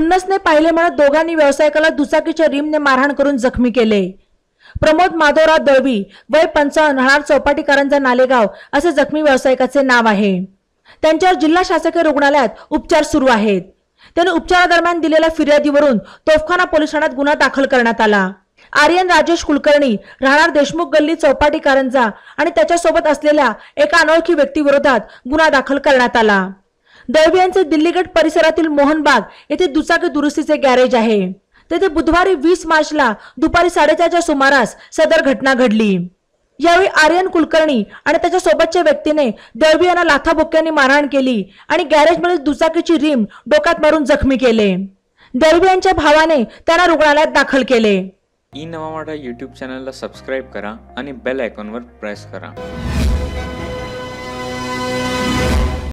खुन्नसने पाहिले म्हणत दोघांनी व्यावसायिकाला दुचाकीच्या रिमने मारहाण करून जखमी केले। प्रमोद माधवराव दळवी वय 55 राहणार चौपाटी कारंजा नालेगाव असे जखमी व्यावसायिकाचे नाव आहे। त्यांच्यावर जिल्हा शासकीय रुग्णालयात उपचार सुरू आहेत। त्याने उपचारादरम्यान दिलेल्या फिर्यादीवरून तोफखाना पोलीस ठाण्यात गुन्हा दाखल करण्यात आला। आर्यन राजेश कुलकर्णी राहणार देशमुख गल्ली चौपाटी कारंजा आणि त्याच्यासोबत असलेल्या एका अनोळखी व्यक्तीविरोधात गुन्हा दाखल करण्यात आला। दळवी यांचे दिल्ली गेट परिसरातील मोहनबाग येथे दुचाकी दुरुस्तीचे गॅरेज आहे। तेथे बुधवारी 20 मार्चला दुपारी 4:30च्या सुमारास सदर घटना घडली। यावेळी आर्यन कुलकर्णी आणि त्याच्या सोबतच्या व्यक्तीने दळवी यांना लाथाबुक्क्यांनी मारहाण केली आणि गॅरेजमध्ये दुचाकीची रिम डोक्यात मारून जखमी केले। दळवी यांच्या भावाने त्यांना रुग्णालयात दाखल केले। ई नवा मराठा यूट्यूब चॅनलला सबस्क्राइब करा आणि बेल आयकॉनवर प्रेस करा।